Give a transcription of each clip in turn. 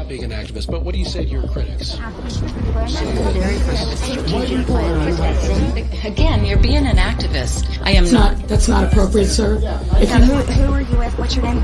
about being an activist, but what do you say to your critics? Again, you're being an activist. I am not. That's not appropriate, sir. Who are you with? What's your name?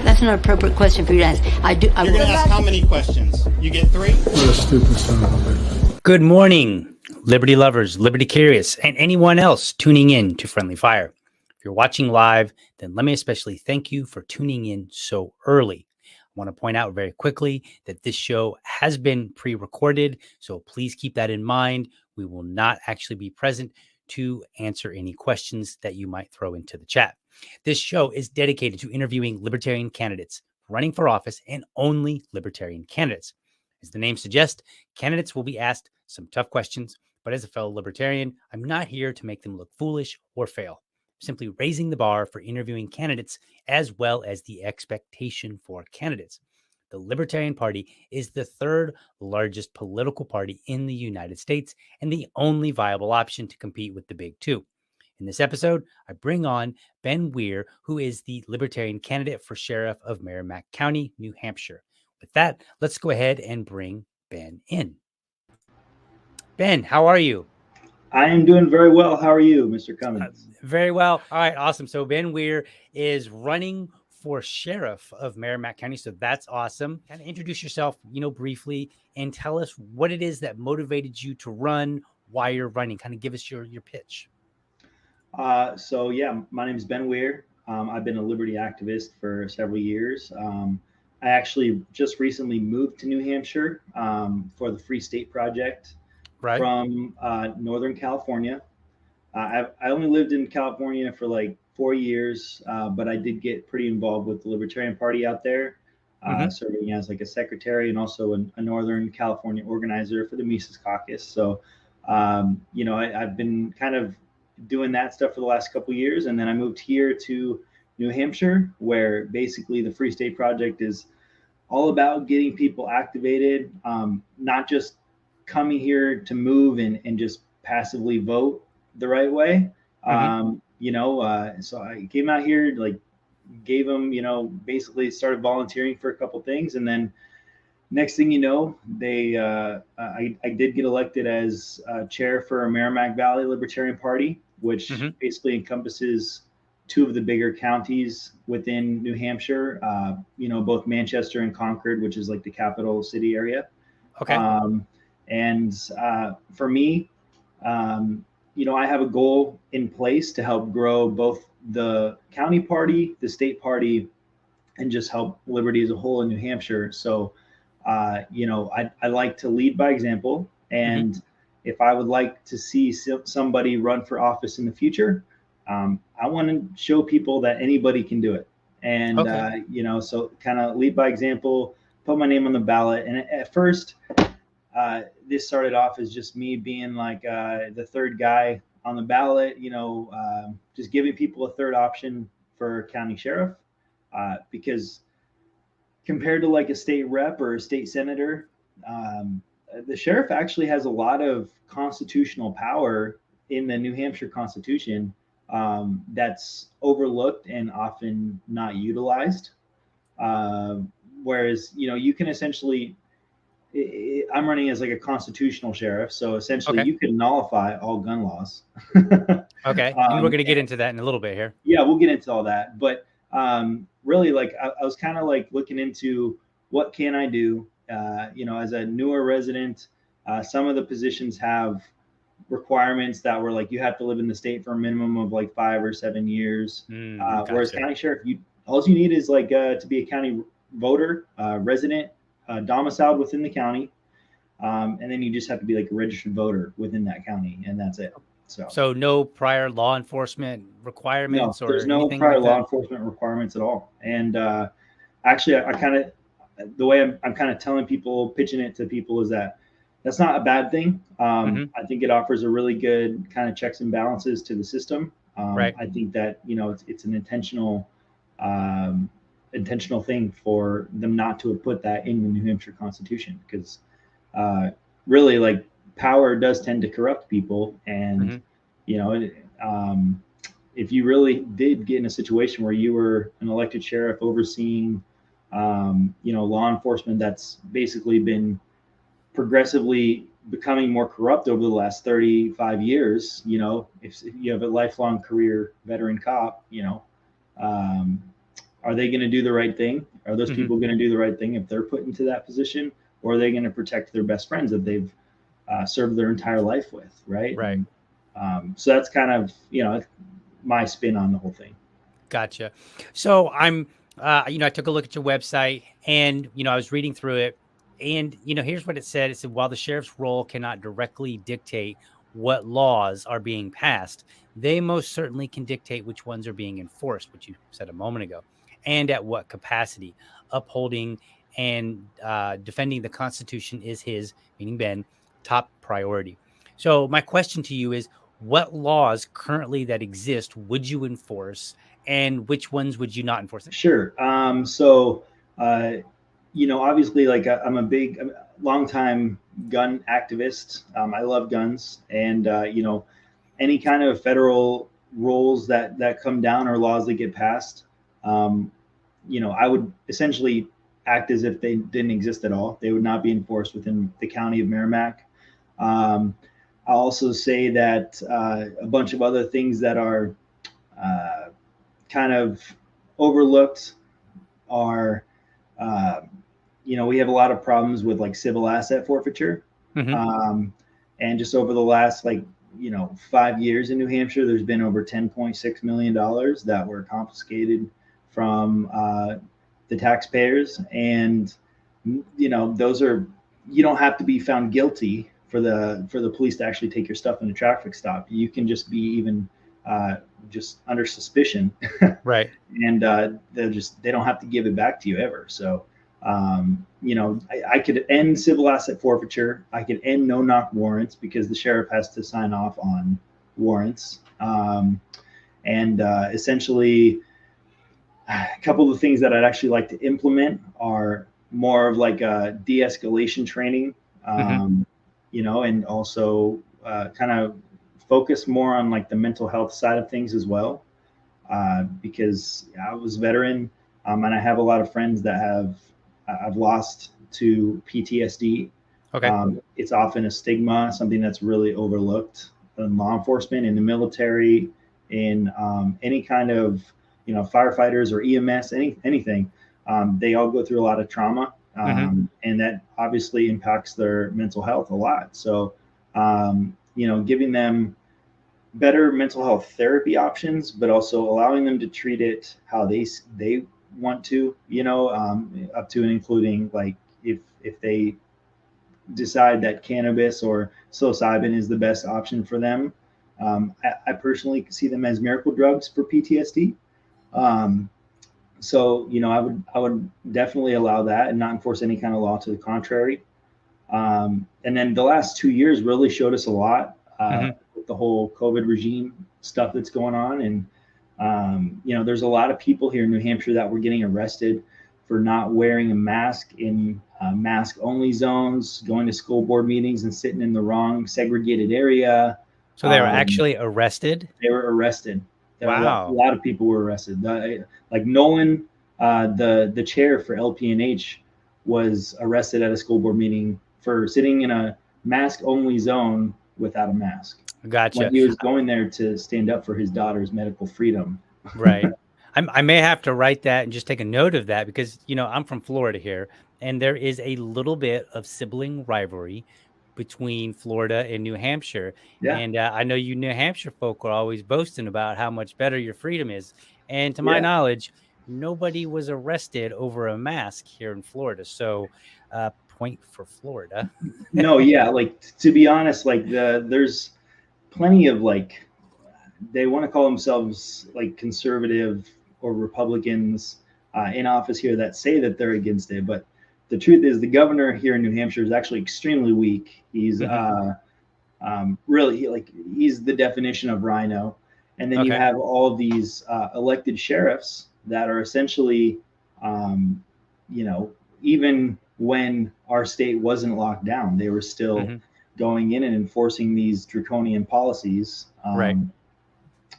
That's an appropriate question for you to ask. You're going to ask how many questions? You get 3? What a stupid son of a bitch. Good morning, Liberty lovers, Liberty curious, and anyone else tuning in to Friendly Fire. If you're watching live, then let me especially thank you for tuning in so early. I want to point out very quickly that this show has been pre-recorded, so please keep that in mind. We will not actually be present to answer any questions that you might throw into the chat. This show is dedicated to interviewing libertarian candidates running for office and only libertarian candidates. As the name suggests, candidates will be asked some tough questions, but as a fellow libertarian, I'm not here to make them look foolish or fail. I'm simply raising the bar for interviewing candidates as well as the expectation for candidates. The Libertarian Party is the third largest political party in the United States and the only viable option to compete with the big two. In this episode, I bring on Ben Weir, who is the Libertarian candidate for Sheriff of Merrimack County, New Hampshire. With that, let's go ahead and bring Ben in. Ben, how are you? I am doing very well. How are you, Mr. Cummins? Very well. All right, awesome. So Ben Weir is running for Sheriff of Merrimack County. So that's awesome. Kind of introduce yourself, briefly, and tell us what it is that motivated you to run, why you're running. Kind of give us your pitch. My name is Ben Weir. I've been a liberty activist for several years. I actually just recently moved to New Hampshire for the Free State Project from Northern California. I only lived in California for like 4 years, but I did get pretty involved with the Libertarian Party out there, serving as like a secretary and also a Northern California organizer for the Mises Caucus. So, I've been kind of doing that stuff for the last couple of years. And then I moved here to New Hampshire, where basically the Free State Project is all about getting people activated, not just coming here to move and just passively vote the right way. So I came out here, gave them, basically started volunteering for a couple things. And then next thing you know, I did get elected as chair for Merrimack Valley Libertarian Party, which basically encompasses 2 of the bigger counties within New Hampshire, both Manchester and Concord, which is like the capital city area. Okay. For me, I have a goal in place to help grow both the county party, the state party, and just help liberty as a whole in New Hampshire. So, I like to lead by example. And if I would like to see somebody run for office in the future, I want to show people that anybody can do it. And, so kind of lead by example, put my name on the ballot. And at first, this started off as just me being like the third guy on the ballot, just giving people a third option for county sheriff, because compared to like a state rep or a state senator, the sheriff actually has a lot of constitutional power in the New Hampshire Constitution that's overlooked and often not utilized. Whereas, you can essentially, I'm running as like a constitutional sheriff. So essentially you can nullify all gun laws. Okay. And we're going to get into that in a little bit here. Yeah, we'll get into all that. But really, I was kind of like looking into what can I do, as a newer resident. Some of the positions have requirements that were like, you have to live in the state for a minimum of like 5 or 7 years. Gotcha. Whereas county sheriff, all you need is like to be a county voter, resident, domiciled within the county. And then you just have to be like a registered voter within that county, and that's it. So no prior law enforcement requirements? No, there's no prior law enforcement requirements at all. And actually, I kind of, the way I'm kind of telling people, pitching it to people is that that's not a bad thing. I think it offers a really good kind of checks and balances to the system. I think that, it's an intentional thing for them not to have put that in the New Hampshire Constitution, because really, like, power does tend to corrupt people. And, if you really did get in a situation where you were an elected sheriff overseeing law enforcement that's basically been progressively becoming more corrupt over the last 35 years. If you have a lifelong career veteran cop, are they going to do the right thing? Are those people going to do the right thing if they're put into that position, or are they going to protect their best friends that they've served their entire life with? Right. Right. So that's kind of, my spin on the whole thing. Gotcha. So I took a look at your website, and, I was reading through it, and, here's what it said. It said, while the sheriff's role cannot directly dictate what laws are being passed, they most certainly can dictate which ones are being enforced, which you said a moment ago, and at what capacity. Upholding and defending the Constitution is his, meaning Ben, top priority. So my question to you is, what laws currently that exist would you enforce, and which ones would you not enforce? Sure. Obviously, like I'm a long-time gun activist. I love guns, and any kind of federal rules that come down or laws that get passed, I would essentially act as if they didn't exist at all. They would not be enforced within the county of Merrimack. I'll also say that a bunch of other things that are kind of overlooked are, we have a lot of problems with like civil asset forfeiture. And just over the last 5 years in New Hampshire, there's been over $10.6 million that were confiscated from the taxpayers. And, those are, you don't have to be found guilty for the police to actually take your stuff in a traffic stop. You can just be even just under suspicion. Right. And they don't have to give it back to you ever. So, I could end civil asset forfeiture. I could end no-knock warrants because the sheriff has to sign off on warrants. Essentially, a couple of things that I'd actually like to implement are more of like a de-escalation training, and also kind of focus more on like the mental health side of things as well, because I was a veteran, and I have a lot of friends that I've lost to PTSD. Okay. It's often a stigma, something that's really overlooked in law enforcement, in the military, in any kind of firefighters or EMS, anything. They all go through a lot of trauma, and that obviously impacts their mental health a lot. So, giving them better mental health therapy options, but also allowing them to treat it how they want to, up to and including like if they decide that cannabis or psilocybin is the best option for them. I personally see them as miracle drugs for PTSD. So, I would definitely allow that and not enforce any kind of law to the contrary. And then the last 2 years really showed us a lot with the whole COVID regime stuff that's going on. And, there's a lot of people here in New Hampshire that were getting arrested for not wearing a mask in mask only zones, going to school board meetings and sitting in the wrong segregated area. So they were actually arrested? They were arrested. Wow. A lot of people were arrested. Like Nolan, the chair for LPNH, was arrested at a school board meeting for sitting in a mask only zone without a mask. Gotcha. Like he was going there to stand up for his daughter's medical freedom. Right. I may have to write that and just take a note of that because, I'm from Florida here, and there is a little bit of sibling rivalry between Florida and New Hampshire. Yeah. And I know you New Hampshire folk are always boasting about how much better your freedom is. And to my knowledge, nobody was arrested over a mask here in Florida. So point for Florida. No, yeah. Like, to be honest, like there's plenty of they want to call themselves like conservative or Republicans in office here that say that they're against it. But the truth is the governor here in New Hampshire is actually extremely weak. He's really he's the definition of rhino. And then you have all these elected sheriffs that are essentially, even when our state wasn't locked down, they were still going in and enforcing these draconian policies. Right.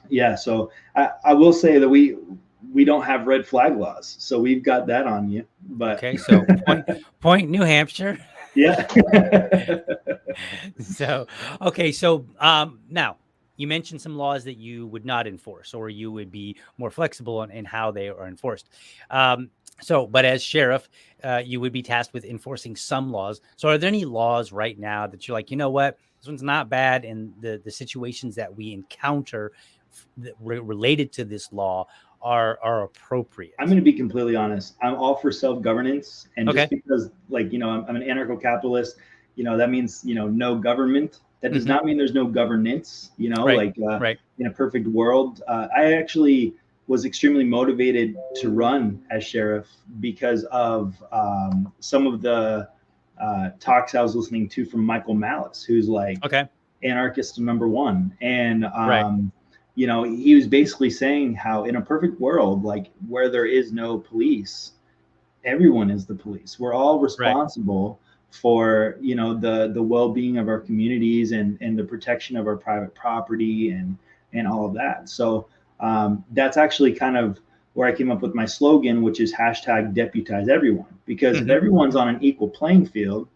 Yeah. So I will say that we don't have red flag laws, so we've got that on you. But Okay, so point New Hampshire. yeah. So okay, so now you mentioned some laws that you would not enforce, or you would be more flexible in how they are enforced. But as sheriff, you would be tasked with enforcing some laws. So are there any laws right now that you're like, you know what, this one's not bad, and the situations that we encounter related to this law are appropriate? I'm going to be completely honest. I'm all for self-governance, and Okay. just because, like, I'm an anarcho-capitalist, that means, no government. That does not mean there's no governance. Right. Like in a perfect world, I actually was extremely motivated to run as sheriff because of some of the talks I was listening to from Michael Malice, who's like anarchist number one, and he was basically saying how in a perfect world, like where there is no police, everyone is the police. We're all responsible for, the well-being of our communities and the protection of our private property and all of that. So that's actually kind of where I came up with my slogan, which is #deputize everyone. Because if everyone's on an equal playing field,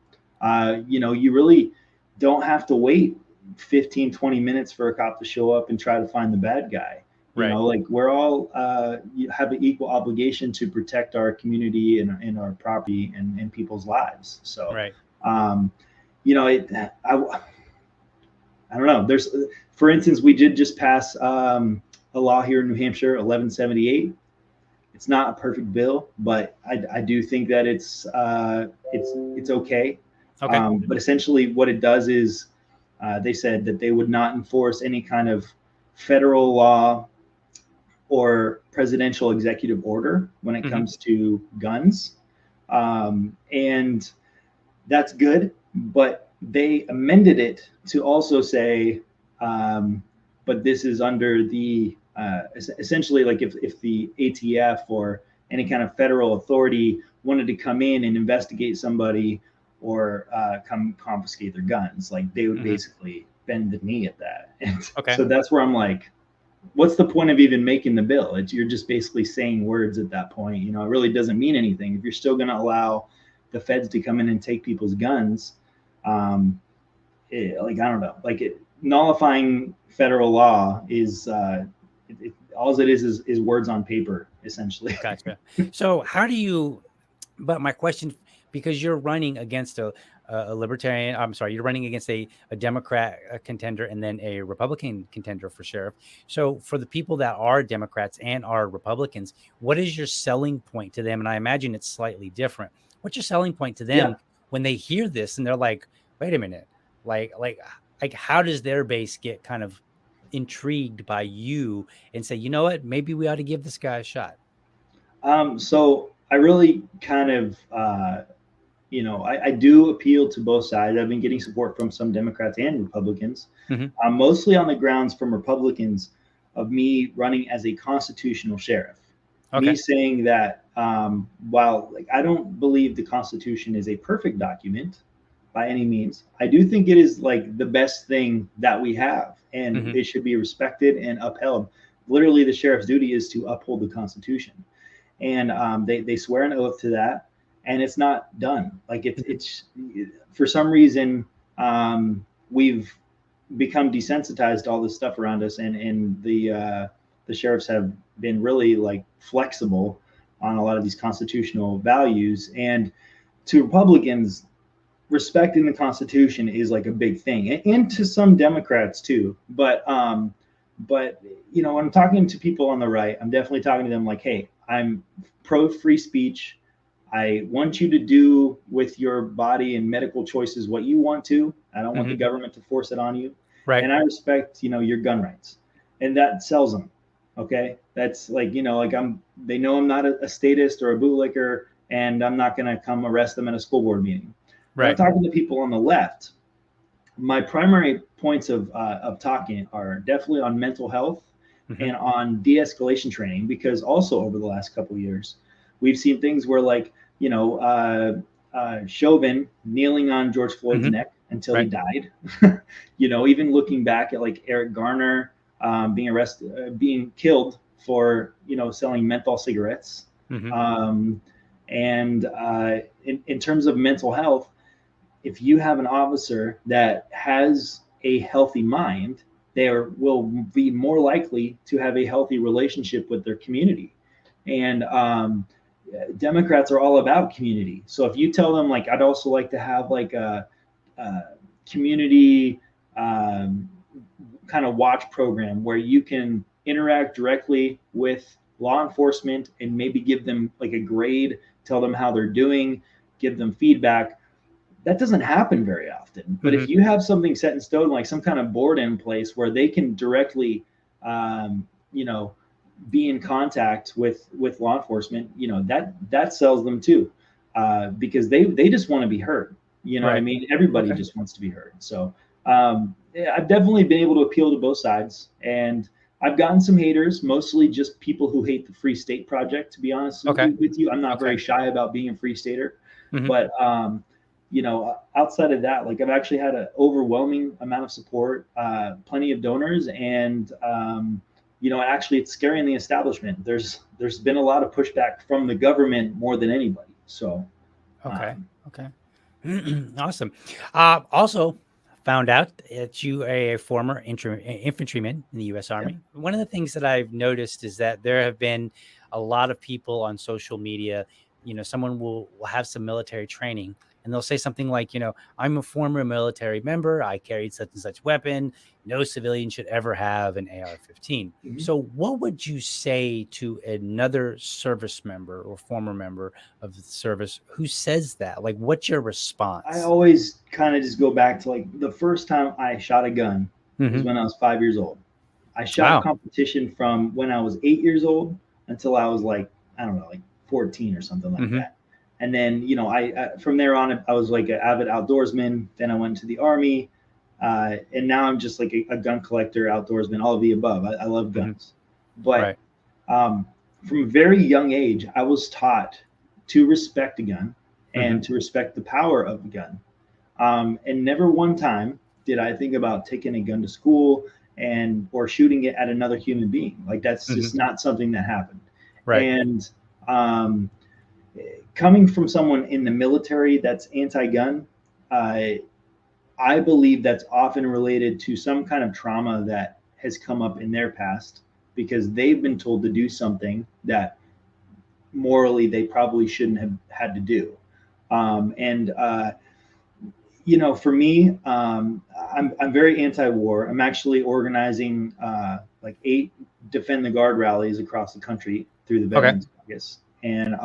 you really don't have to wait 15-20 minutes for a cop to show up and try to find the bad guy. Like we're all have an equal obligation to protect our community and our property and people's lives. So I don't know. There's, for instance, we did just pass a law here in New Hampshire, 1178. It's not a perfect bill, but I do think that it's okay. But essentially what it does is they said that they would not enforce any kind of federal law or presidential executive order when it comes to guns. And that's good, but they amended it to also say, but this is under the, essentially like if the ATF or any kind of federal authority wanted to come in and investigate somebody or come confiscate their guns, like they would basically bend the knee at that. And so that's where I'm like, what's the point of even making the bill? You're just basically saying words at that point. It really doesn't mean anything. If you're still going to allow the feds to come in and take people's guns, I don't know, nullifying federal law is all it is words on paper, essentially. Gotcha. So how do you, but my question, because you're running against a libertarian, you're running against a Democrat contender and then a Republican contender for sheriff. So for the people that are Democrats and are Republicans, what is your selling point to them? And I imagine it's slightly different. What's your selling point to them when they hear this and they're like, wait a minute, like how does their base get kind of intrigued by you and say, you know what, maybe we ought to give this guy a shot? So I really kind of, I do appeal to both sides. I've been getting support from some Democrats and Republicans, mostly on the grounds from Republicans of me running as a constitutional sheriff. Me saying that while I don't believe the Constitution is a perfect document by any means, I do think it is like the best thing that we have, and it should be respected and upheld. Literally, the sheriff's duty is to uphold the Constitution, and they swear an oath to that. And it's not done. Like it's for some reason we've become desensitized to all this stuff around us, and the sheriffs have been really like flexible on a lot of these constitutional values. And to Republicans, respecting the Constitution is like a big thing, and to some Democrats too. But when I'm talking to people on the right, I'm definitely talking to them like, hey, I'm pro free speech. I want you to do with your body and medical choices what you want to. I don't want the government to force it on you. Right. And I respect, your gun rights, and that sells them. Okay. That's like, they know I'm not a statist or a bootlicker, and I'm not going to come arrest them at a school board meeting. Right. When I'm talking to people on the left, my primary points of talking are definitely on mental health and on de-escalation training, because also over the last couple of years, we've seen things where Chauvin kneeling on George Floyd's neck until he died. Even looking back at like Eric Garner being killed for, selling menthol cigarettes. Mhm. And in terms of mental health, if you have an officer that has a healthy mind, will be more likely to have a healthy relationship with their community. And Democrats are all about community. So if you tell them, like, I'd also like to have like a community kind of watch program where you can interact directly with law enforcement and maybe give them like a grade, tell them how they're doing, give them feedback. That doesn't happen very often. But if you have something set in stone, like some kind of board in place where they can directly, be in contact with law enforcement, that sells them too, because they just want to be heard. What I mean? Everybody just wants to be heard. So I've definitely been able to appeal to both sides, and I've gotten some haters, mostly just people who hate the Free State Project, to be honest with you. I'm not very shy about being a Free Stater, but outside of that, like, I've actually had an overwhelming amount of support, plenty of donors, and actually it's scaring the establishment. There's been a lot of pushback from the government more than anybody. So okay. Awesome. Also found out that you are a former infantryman in the U.S. Army. Yeah. One of the things that I've noticed is that there have been a lot of people on social media. Someone will have some military training, and they'll say something like, I'm a former military member. I carried such and such weapon. No civilian should ever have an AR-15. Mm-hmm. So what would you say to another service member or former member of the service who says that? Like, what's your response? I always kind of just go back to, like, the first time I shot a gun was when I was 5 years old. I shot competition from when I was 8 years old until I was like 14 or something like that. And then, I from there on, I was like an avid outdoorsman. Then I went to the Army. And now I'm just like a gun collector, outdoorsman, all of the above. I love guns. But from a very young age, I was taught to respect a gun and to respect the power of a gun. And never one time did I think about taking a gun to school or shooting it at another human being. Like, that's just not something that happened. Right. And coming from someone in the military that's anti-gun, I believe that's often related to some kind of trauma that has come up in their past, because they've been told to do something that morally they probably shouldn't have had to do. For me, I'm very anti-war. I'm actually organizing like 8 Defend the Guard rallies across the country through the Veterans Caucus. And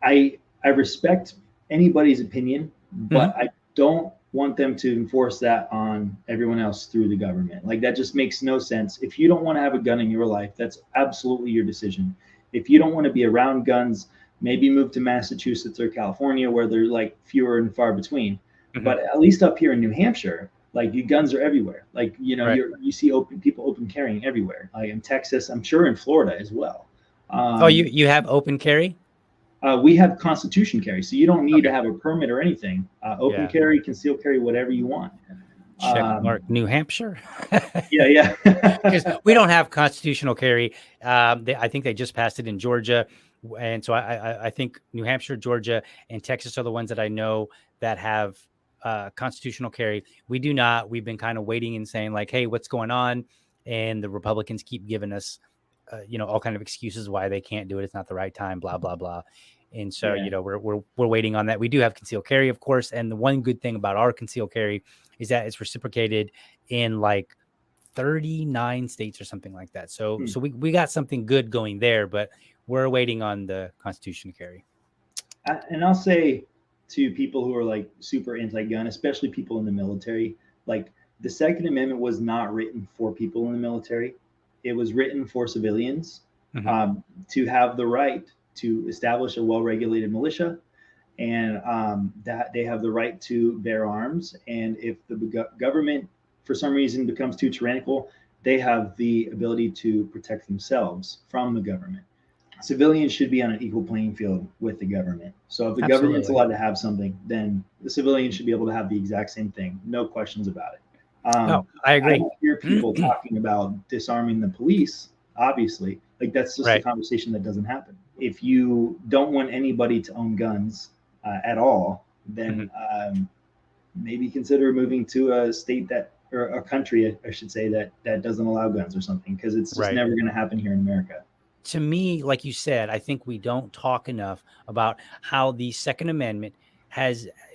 I respect anybody's opinion, but I don't want them to enforce that on everyone else through the government. Like, that just makes no sense. If you don't want to have a gun in your life, that's absolutely your decision. If you don't want to be around guns, maybe move to Massachusetts or California, where they're like fewer and far between. But at least up here in New Hampshire, like, your guns are everywhere. Like, you see people open carrying everywhere. Like in Texas, I'm sure in Florida as well. You have open carry? We have constitution carry, so you don't need to have a permit or anything. Open carry, concealed carry, whatever you want. Check mark New Hampshire. Yeah. Because we don't have constitutional carry. I think they just passed it in Georgia. And so I think New Hampshire, Georgia, and Texas are the ones that I know that have constitutional carry. We do not. We've been kind of waiting and saying, like, hey, what's going on? And the Republicans keep giving us, all kind of excuses why they can't do it. It's not the right time, blah, blah, blah. And so, we're waiting on that. We do have concealed carry, of course. And the one good thing about our concealed carry is that it's reciprocated in like 39 states or something like that. So we got something good going there, but we're waiting on the constitution to carry. And I'll say to people who are like super anti-gun, especially people in the military, like, the Second Amendment was not written for people in the military. It was written for civilians to have the right to establish a well-regulated militia, and that they have the right to bear arms. And if the government, for some reason, becomes too tyrannical, they have the ability to protect themselves from the government. Civilians should be on an equal playing field with the government. So if the government's allowed to have something, then the civilians should be able to have the exact same thing. No questions about it. No, I I agree. don't hear people talking about disarming the police, obviously. Like, that's just a Right. conversation that doesn't happen. If you don't want anybody to own guns at all, then maybe consider moving to a state that, or a country, I should say, that doesn't allow guns or something, because it's just Right. never going to happen here in America. To me, like you said, I think we don't talk enough about how the Second Amendment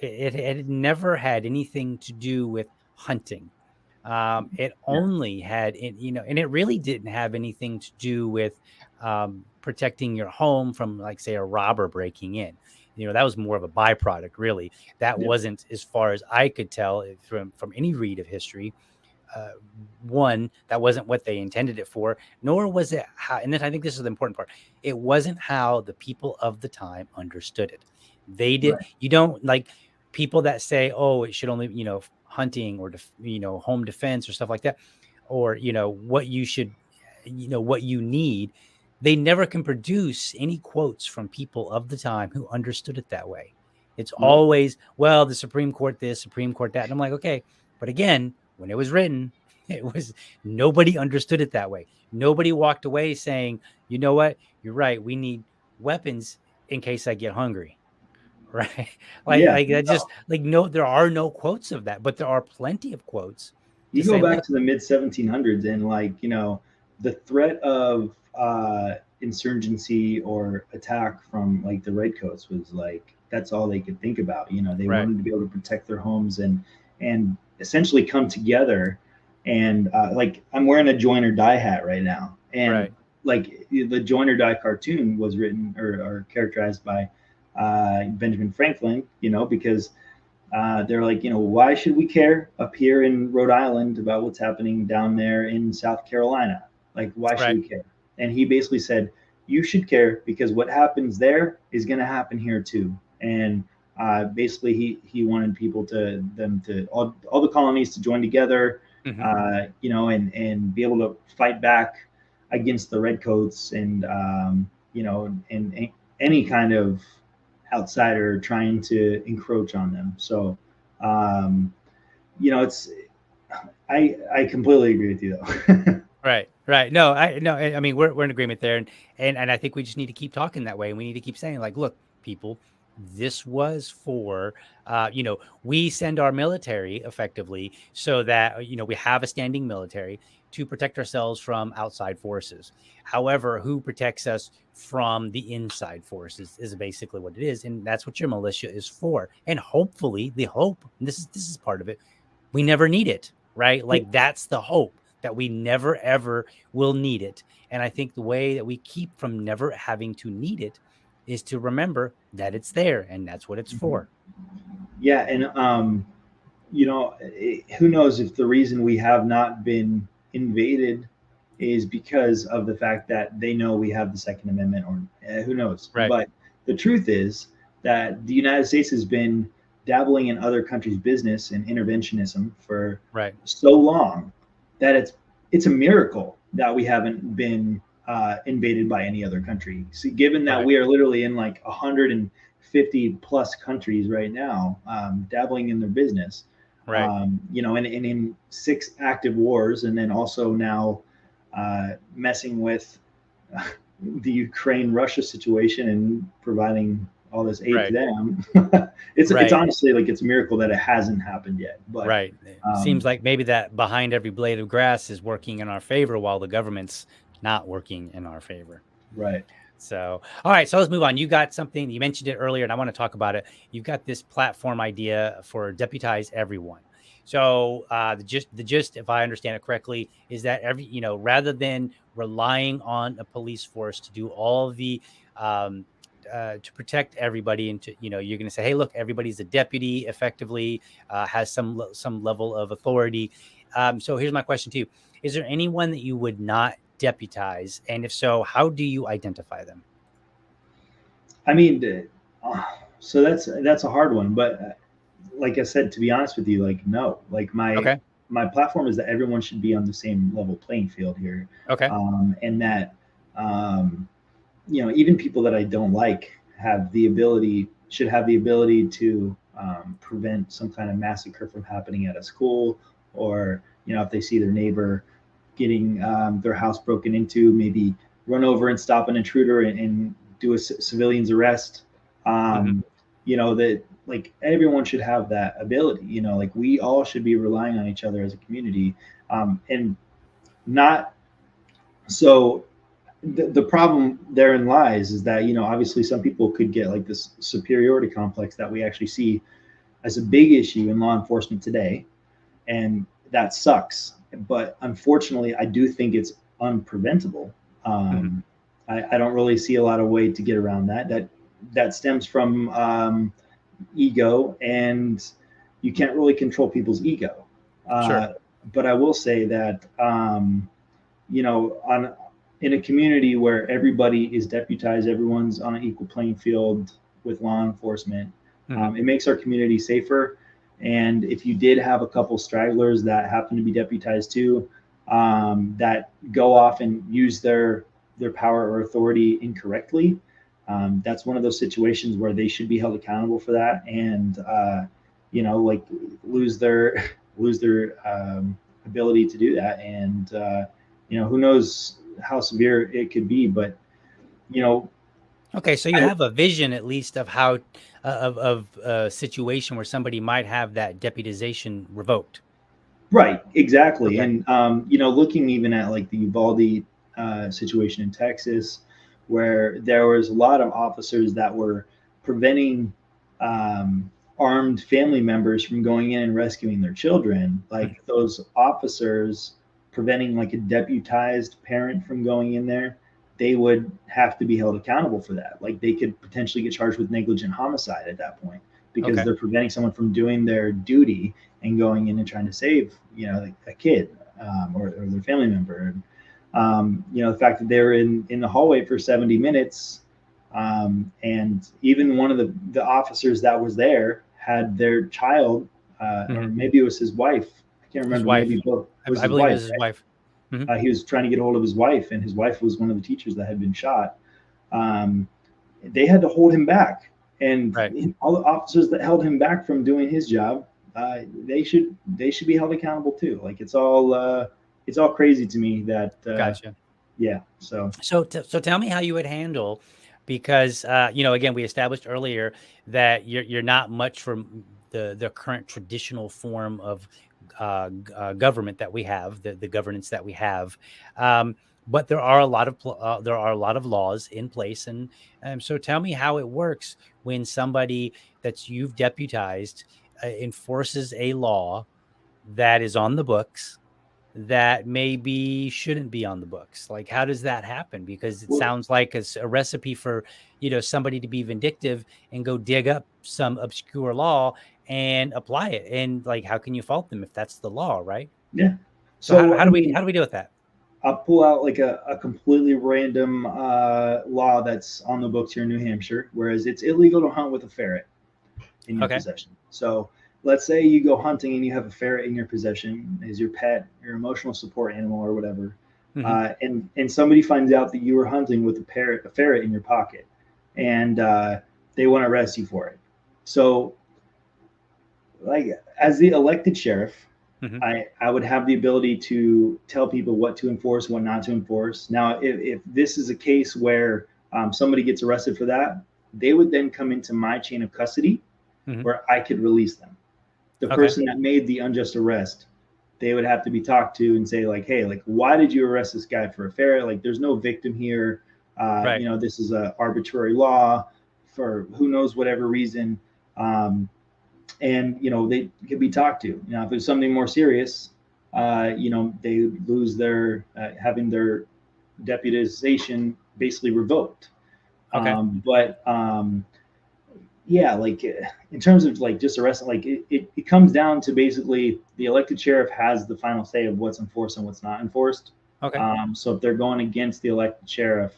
it never had anything to do with hunting. It only had it, and it really didn't have anything to do with protecting your home from, like, say, a robber breaking in. That was more of a byproduct, really. That wasn't, as far as I could tell from any read of history. One, that wasn't what they intended it for, nor was it how, and then I think this is the important part. It wasn't how the people of the time understood it. They did. Right. You don't, like, people that say, oh, it should only, hunting or, home defense or stuff like that, or, what you should, what you need. They never can produce any quotes from people of the time who understood it that way. It's always, well, the Supreme Court this, Supreme Court that. And I'm like, okay, but again, when it was written, nobody understood it that way. Nobody walked away saying, you know what, you're right, we need weapons in case I get hungry. Right. No, there are no quotes of that, but there are plenty of quotes. You go back to the mid 1700s, and the threat of insurgency or attack from, like, the redcoats was, like, that's all they could think about. They wanted to be able to protect their homes and essentially come together. And like, I'm wearing a join or die hat right now, and like, the join or die cartoon was written or characterized by Benjamin Franklin, because they're like, why should we care up here in Rhode Island about what's happening down there in South Carolina? Like, why should we care? And he basically said, you should care, because what happens there is going to happen here too. And basically he wanted people all the colonies to join together, and be able to fight back against the redcoats and and any kind of outsider trying to encroach on them. So it's, I completely agree with you, though. Right. No, I mean, we're in agreement there, and I think we just need to keep talking that way, and we need to keep saying, like, look, people, this was for, we send our military effectively so that, we have a standing military to protect ourselves from outside forces. However, who protects us from the inside forces is basically what it is. And that's what your militia is for. And hopefully the hope, and this is part of it, we never need it, right? Like, that's the hope, that we never, ever will need it. And I think the way that we keep from never having to need it is to remember that it's there, and that's what it's for. Yeah. And, who knows if the reason we have not been invaded is because of the fact that they know we have the Second Amendment, or who knows. Right. But the truth is that the United States has been dabbling in other countries' business and interventionism for so long that it's a miracle that we haven't been invaded by any other country. So given that we are literally in like 150 plus countries right now, dabbling in their business, and in 6 active wars, and then also now messing with the Ukraine-Russia situation and providing all this aid to them. It's honestly, like, it's a miracle that it hasn't happened yet. But it seems like maybe that behind every blade of grass is working in our favor, while the government's not working in our favor. Right. So, all right. So let's move on. You got something, you mentioned it earlier, and I want to talk about it. You've got this platform idea for Deputize Everyone. So the gist, if I understand it correctly, is that rather than relying on a police force to do all the to protect everybody, and to, you're going to say, hey, look, everybody's a deputy, effectively has some level of authority. So here's my question to you: is there anyone that you would not deputize, and if so, how do you identify them? I mean, so that's a hard one, but like I said, to be honest with you, like, no, like my platform is that everyone should be on the same level playing field here. And that even people that I don't like should have the ability to prevent some kind of massacre from happening at a school, or, if they see their neighbor getting their house broken into, maybe run over and stop an intruder and do a civilian's arrest. That like everyone should have that ability, like we all should be relying on each other as a community. And not so the problem therein lies is that, obviously some people could get like this superiority complex that we actually see as a big issue in law enforcement today. And that sucks. But unfortunately, I do think it's unpreventable. I don't really see a lot of way to get around that stems from ego, and you can't really control people's ego. Sure. But I will say that, in a community where everybody is deputized, everyone's on an equal playing field with law enforcement, it makes our community safer. And if you did have a couple stragglers that happen to be deputized too, that go off and use their power or authority incorrectly, that's one of those situations where they should be held accountable for that, and like lose their ability to do that. And who knows how severe it could be, but Okay, so you have a vision at least of how of a situation where somebody might have that deputization revoked. Right, exactly. Okay. And looking even at like the Uvalde situation in Texas, where there was a lot of officers that were preventing armed family members from going in and rescuing their children, like those officers preventing like a deputized parent from going in there, they would have to be held accountable for that. Like they could potentially get charged with negligent homicide at that point, because they're preventing someone from doing their duty and going in and trying to save, like a kid or their family member. The fact that they were in the hallway for 70 minutes, and even one of the officers that was there had their child, or maybe it was his wife. I can't remember. Maybe both. I believe it was his wife. He was trying to get a hold of his wife, and his wife was one of the teachers that had been shot. They had to hold him back, and all the officers that held him back from doing his job, they should be held accountable too. Like it's all crazy to me that. Gotcha. Yeah. So tell me how you would handle, because again, we established earlier that you're not much from the current traditional form of government that we have, the governance that we have, but there are a lot of laws in place, and so tell me how it works when somebody that you've deputized enforces a law that is on the books that maybe shouldn't be on the books. Like, how does that happen? Because it sounds like it's a recipe for somebody to be vindictive and go dig up some obscure law and apply it. And like, how can you fault them if that's the law, right? Yeah. So how do we deal with that? I'll pull out like a completely random law that's on the books here in New Hampshire, whereas it's illegal to hunt with a ferret in your possession. So let's say you go hunting and you have a ferret in your possession as your pet, your emotional support animal or whatever. And somebody finds out that you were hunting with a ferret in your pocket, and they want to arrest you for it. So like as the elected sheriff, I would have the ability to tell people what to enforce, what not to enforce. Now, if this is a case where somebody gets arrested for that, they would then come into my chain of custody where I could release them. The person that made the unjust arrest, they would have to be talked to and say like, hey, like, why did you arrest this guy for a ferret? Like, there's no victim here. This is a arbitrary law for who knows whatever reason. And they could be talked to. Now, if it's something more serious, they lose their having their deputization basically revoked. Yeah, like in terms of like just arresting, like it comes down to basically the elected sheriff has the final say of what's enforced and what's not enforced. So if they're going against the elected sheriff,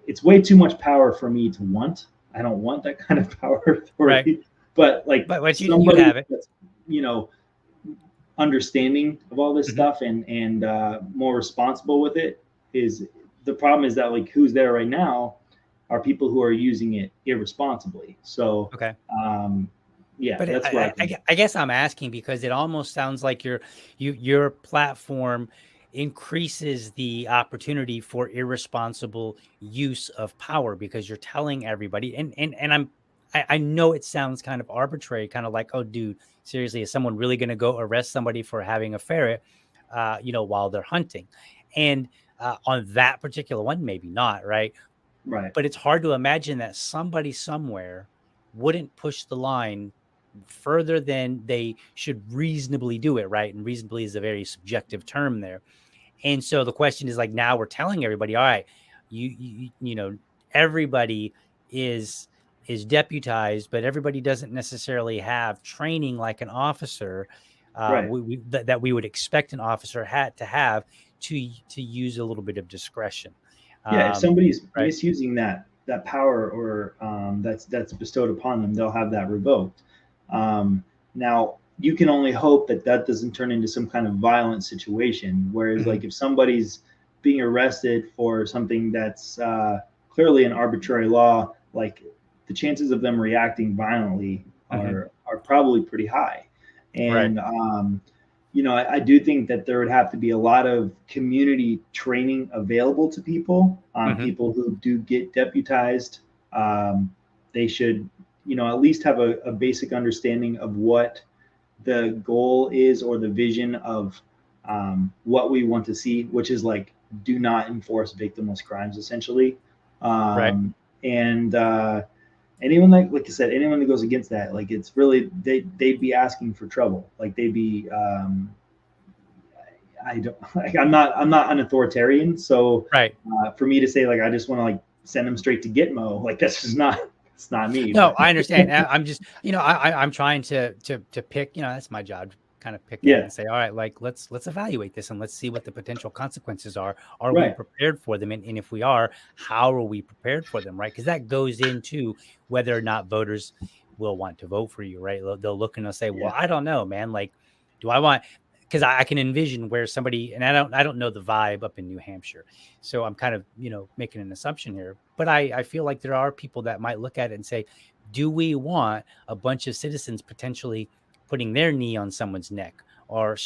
it's way too much power for me to want. I don't want that kind of power authority. But like, you have it. That's, understanding of all this stuff and more responsible with it is the problem. Is that like who's there right now are people who are using it irresponsibly. So Yeah, But that's where I think. I guess I'm asking because it almost sounds like your platform increases the opportunity for irresponsible use of power because you're telling everybody, and I know it sounds kind of arbitrary, kind of like, oh, dude, seriously, is someone really going to go arrest somebody for having a ferret, while they're hunting? And on that particular one, maybe not, right? Right. But it's hard to imagine that somebody somewhere wouldn't push the line further than they should reasonably do it, right? And reasonably is a very subjective term there. And so the question is like, now we're telling everybody, all right, everybody is deputized, but everybody doesn't necessarily have training like an officer, Right. that we would expect an officer had to have to use a little bit of discretion. Yeah, if somebody's Right. misusing that power, or that's bestowed upon them, they'll have that revoked. Now, you can only hope that that doesn't turn into some kind of violent situation. Whereas, Mhm. like, if somebody's being arrested for something that's clearly an arbitrary law, like, the chances of them reacting violently Mhm. are probably pretty high. Right. And I do think that there would have to be a lot of community training available to people. Mhm. People who do get deputized, um, they should, at least have a basic understanding of what the goal is, or the vision of what we want to see, which is like, do not enforce victimless crimes, essentially. Right. And anyone that, like I said, anyone that goes against that, like, it's really, they'd be asking for trouble. Like, they'd be I don't like, I'm not an authoritarian, so Right. for me to say, like, I just want to, like, send them straight to Gitmo, like, that's just not, it's not me. No, But I understand. I'm just, I'm trying to pick, that's my job, to kind of pick at it yeah, and say, all right, like, let's evaluate this and let's see what the potential consequences are. Are we right, prepared for them? And if we are, how are we prepared for them? Right. Because that goes into whether or not voters will want to vote for you, right? They'll look and they'll say, yeah, well, I don't know, man. Like, do I want, because I can envision where somebody, and I don't know the vibe up in New Hampshire. So I'm kind of, making an assumption here, but I feel like there are people that might look at it and say, do we want a bunch of citizens potentially putting their knee on someone's neck, or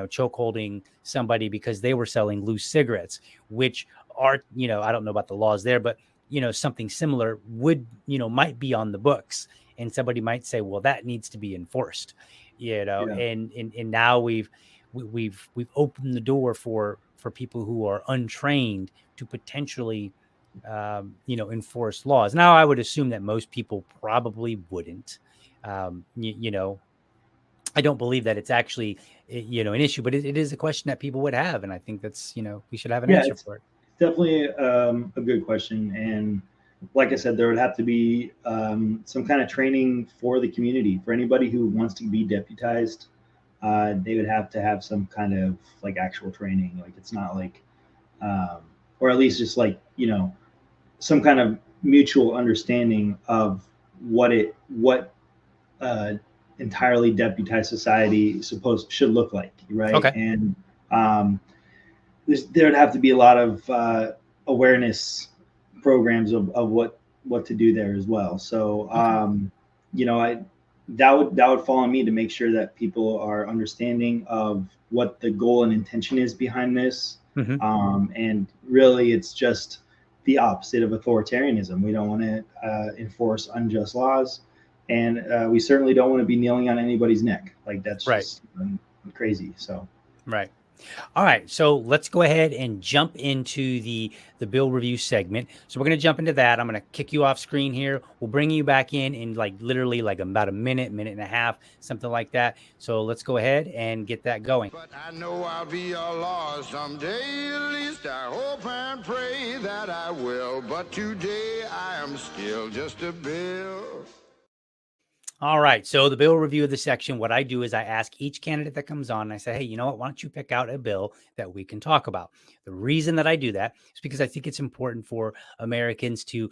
choke holding somebody because they were selling loose cigarettes, which are, I don't know about the laws there, but something similar would, might be on the books, and somebody might say, well, that needs to be enforced, yeah, and now we've opened the door for people who are untrained to potentially enforce laws. Now, I would assume that most people probably wouldn't. I don't believe that it's actually, an issue, but it is a question that people would have. And I think that's, we should have an yeah. answer It's for it. definitely a good question, and like I said, there would have to be some kind of training for the community, for anybody who wants to be deputized. They would have to have some kind of, like, actual training. Like, it's not like, um, or at least just, like, some kind of mutual understanding of what uh, entirely deputized society should look like, right? Okay. And there'd have to be a lot of awareness programs of what to do there as well. So Okay. I that would fall on me to make sure that people are understanding of what the goal and intention is behind this. Hmm. And really, it's just the opposite of authoritarianism. We don't want to enforce unjust laws, and we certainly don't want to be kneeling on anybody's neck. Like, that's Right. just crazy. So Right. All right, so let's go ahead and jump into the bill review segment. So we're going to jump into that. I'm going to kick you off screen here. We'll bring you back in like literally like about a minute and a half, something like that. So let's go ahead and get that going. But I know I'll be a law someday. At least I hope and pray that I will. But today I am still just a bill. All right. So the bill review of the section, what I do is I ask each candidate that comes on, and I say, hey, you know what? Why don't you pick out a bill that we can talk about? The reason that I do that is because I think it's important for Americans to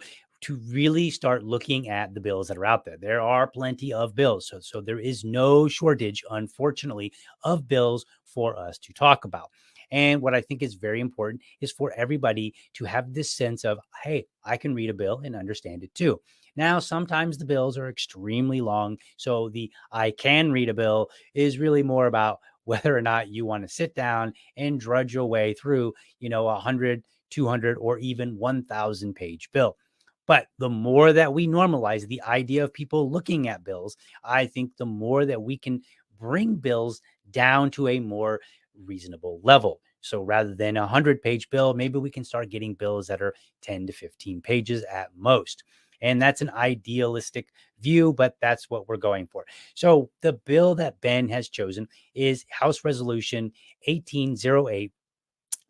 really start looking at the bills that are out there. There are plenty of bills. So there is no shortage, unfortunately, of bills for us to talk about. And what I think is very important is for everybody to have this sense of, hey, I can read a bill and understand it too. Now, sometimes the bills are extremely long. So the I can read a bill is really more about whether or not you want to sit down and drudge your way through, 100, 200, or even 1,000 page bill. But the more that we normalize the idea of people looking at bills, I think the more that we can bring bills down to a more reasonable level. So rather than a 100-page bill, maybe we can start getting bills that are 10 to 15 pages at most. And that's an idealistic view, but that's what we're going for. So the bill that Ben has chosen is House Resolution 1808.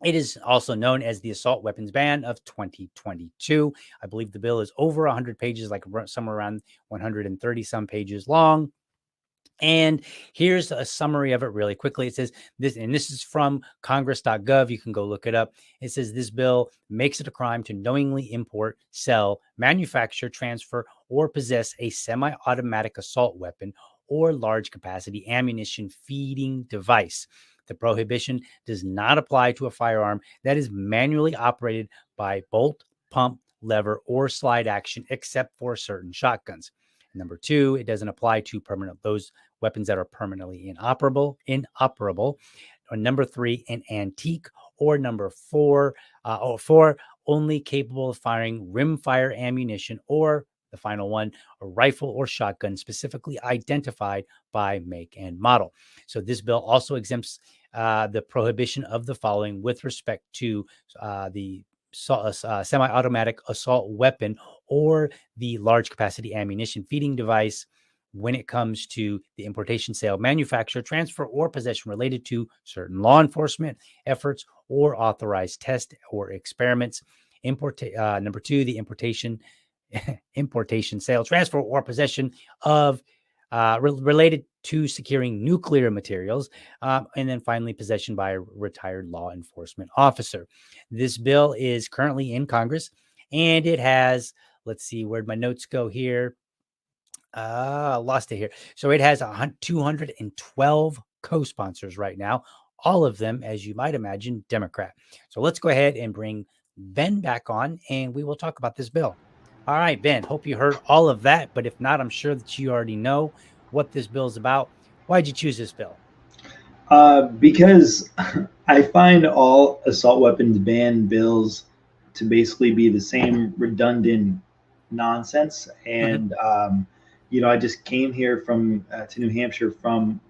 It is also known as the Assault Weapons Ban of 2022. I believe the bill is over 100 pages, like somewhere around 130 some pages long. And here's a summary of it really quickly. It says this, and this is from congress.gov. You can go look it up. It says this bill makes it a crime to knowingly import, sell, manufacture, transfer, or possess a semi-automatic assault weapon or large capacity ammunition feeding device. The prohibition does not apply to a firearm that is manually operated by bolt, pump, lever, or slide action, except for certain shotguns. Number two, it doesn't apply to those weapons that are permanently inoperable. Or number three, an antique. Or number four, only capable of firing rimfire ammunition. Or the final one, a rifle or shotgun specifically identified by make and model. So this bill also exempts the prohibition of the following with respect to the semi-automatic assault weapon or the large capacity ammunition feeding device when it comes to the importation, sale, manufacture, transfer, or possession related to certain law enforcement efforts or authorized tests or experiments. Number two, the importation, sale, transfer, or possession of related to securing nuclear materials, and then finally possession by a retired law enforcement officer. This bill is currently in Congress, and it has, let's see, where'd my notes go here? I lost it here. So it has 212 co-sponsors right now, all of them, as you might imagine, Democrat. So let's go ahead and bring Ben back on, and we will talk about this bill. All right, Ben, hope you heard all of that, but if not, I'm sure that you already know what this bill is about. Why'd you choose this bill? Because I find all assault weapons ban bills to basically be the same redundant nonsense. And, I just came here to New Hampshire from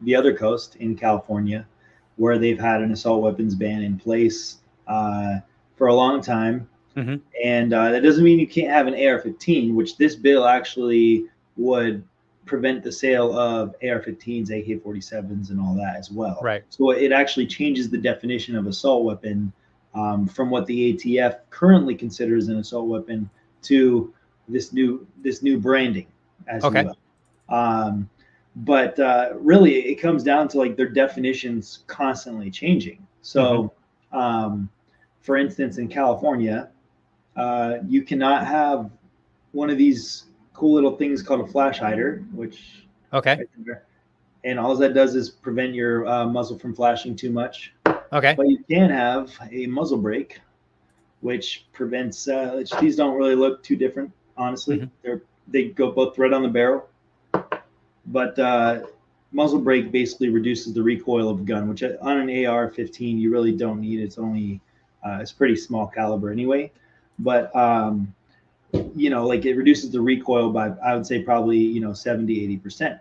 the other coast in California, where they've had an assault weapons ban in place for a long time. And that doesn't mean you can't have an AR-15, which this bill actually would prevent the sale of AR-15s, AK-47s, and all that as well. Right. So it actually changes the definition of assault weapon from what the ATF currently considers an assault weapon to this new branding, as you will. But really, it comes down to like their definitions constantly changing. So, for instance, in California, you cannot have one of these cool little things called a flash hider, which and all that does is prevent your muzzle from flashing too much. But you can have a muzzle brake, which prevents. These don't really look too different, honestly. They go both right on the barrel, but muzzle brake basically reduces the recoil of a gun, which on an AR-15 you really don't need. It's only it's pretty small caliber anyway. But like it reduces the recoil by, I would say, probably 70-80%.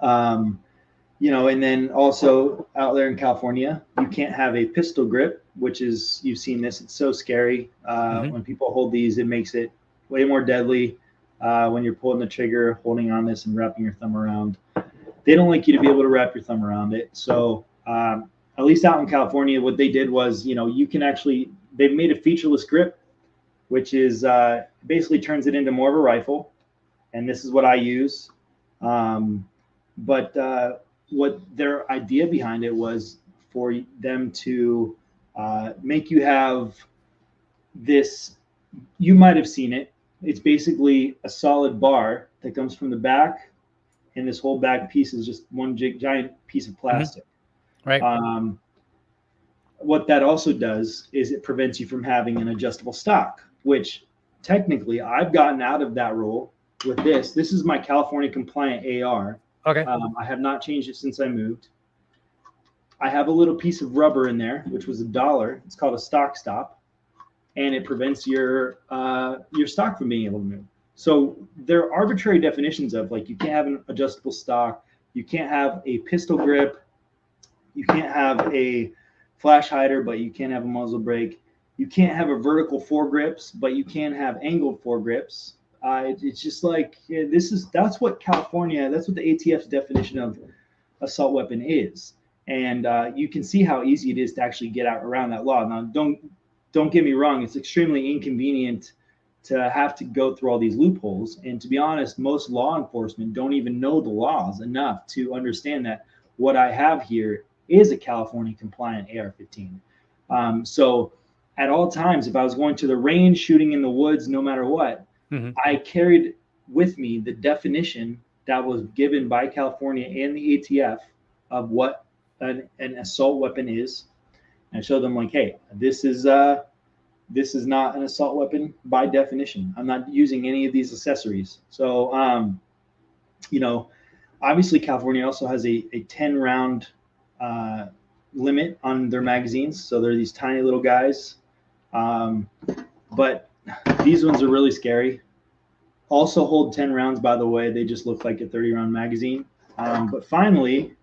And then also out there in California, you can't have a pistol grip, which is, you've seen this, it's so scary. When people hold these, it makes it way more deadly when you're pulling the trigger, holding on this and wrapping your thumb around. They don't like you to be able to wrap your thumb around it. So at least out in California, what they did was, you can actually, they've made a featureless grip, which is basically turns it into more of a rifle. And this is what I use. But what their idea behind it was for them to make you have this, you might have seen it. It's basically a solid bar that comes from the back, and this whole back piece is just one giant piece of plastic. Right. What that also does is it prevents you from having an adjustable stock, which technically, I've gotten out of that role with this. This is my California compliant AR. Okay. I have not changed it since I moved. I have a little piece of rubber in there, which was $1. It's called a stock stop, and it prevents your stock from being able to move. So there are arbitrary definitions of, like, you can't have an adjustable stock, you can't have a pistol grip, you can't have a flash hider, but you can't have a muzzle brake. You can't have a vertical foregrips, but you can have angled foregrips. It's just like, that's what California, that's what the ATF's definition of assault weapon is. And you can see how easy it is to actually get out around that law. Now, don't get me wrong, it's extremely inconvenient to have to go through all these loopholes. And to be honest, most law enforcement don't even know the laws enough to understand that what I have here is a California compliant AR-15. So at all times, if I was going to the range, shooting in the woods, no matter what, I carried with me the definition that was given by California and the ATF of what an assault weapon is. And I showed them, like, hey, this is not an assault weapon by definition. I'm not using any of these accessories. So, obviously California also has a 10 round limit on their magazines. So they're these tiny little guys. But these ones are really scary. Also hold 10 rounds, by the way. They just look like a 30 round magazine. But finally,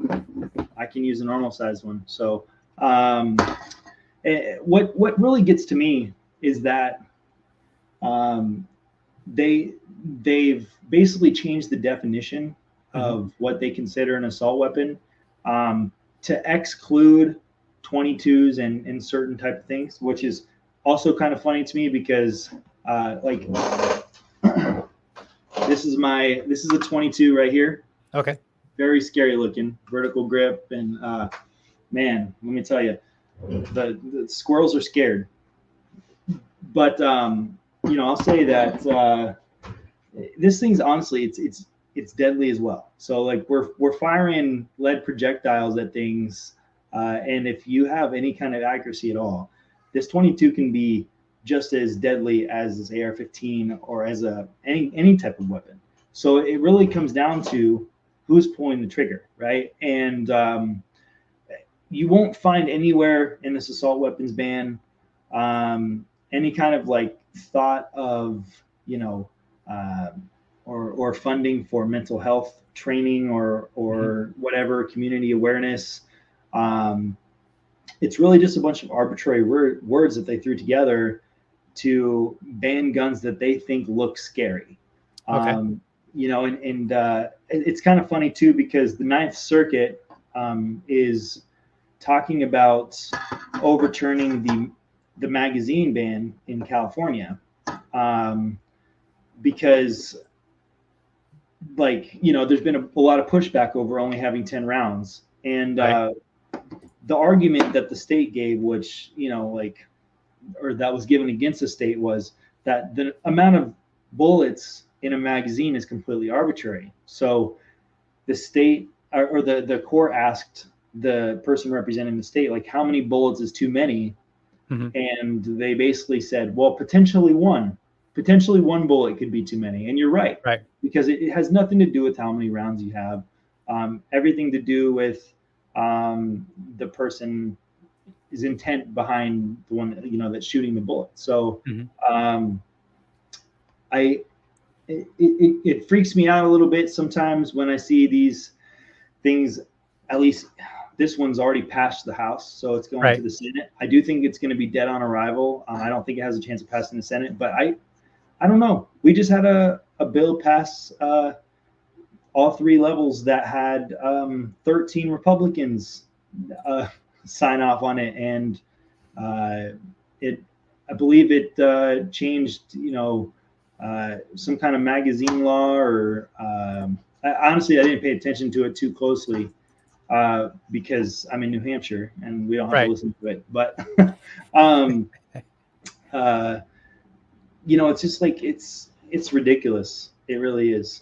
I can use a normal size one. So what really gets to me is that they've basically changed the definition of what they consider an assault weapon to exclude 22s and certain type of things, which is also kind of funny to me because this is a 22 right here. Okay. Very scary looking, vertical grip, and man, let me tell you, the squirrels are scared. But I'll say that this thing's honestly it's deadly as well. So, like, we're firing lead projectiles at things, and if you have any kind of accuracy at all, this 22 can be just as deadly as this AR-15 or as any type of weapon. So it really comes down to who's pulling the trigger, right? And you won't find anywhere in this assault weapons ban any kind of like thought of, or funding for mental health training or whatever, community awareness. It's really just a bunch of arbitrary words that they threw together to ban guns that they think look scary. Okay. It's kind of funny too, because the Ninth Circuit is talking about overturning the magazine ban in California, because there's been a lot of pushback over only having 10 rounds. And the argument that the state gave, which, or that was given against the state, was that the amount of bullets in a magazine is completely arbitrary. So the state or the court asked the person representing the state, like, how many bullets is too many? And they basically said, well, potentially one bullet could be too many. And you're right, because it has nothing to do with how many rounds you have. Everything to do with the person's intent behind the one that's shooting the bullet. So it freaks me out a little bit sometimes when I see these things. At least this one's already passed the House, so it's going to the Senate. I do think it's going to be dead on arrival. I don't think it has a chance of passing the Senate, but I don't know. We just had a bill pass all three levels that had 13 Republicans sign off on it, and I believe it changed some kind of magazine law, or honestly I didn't pay attention to it too closely because I'm in New Hampshire and we don't have to listen to it, but it's just like it's ridiculous. It really is.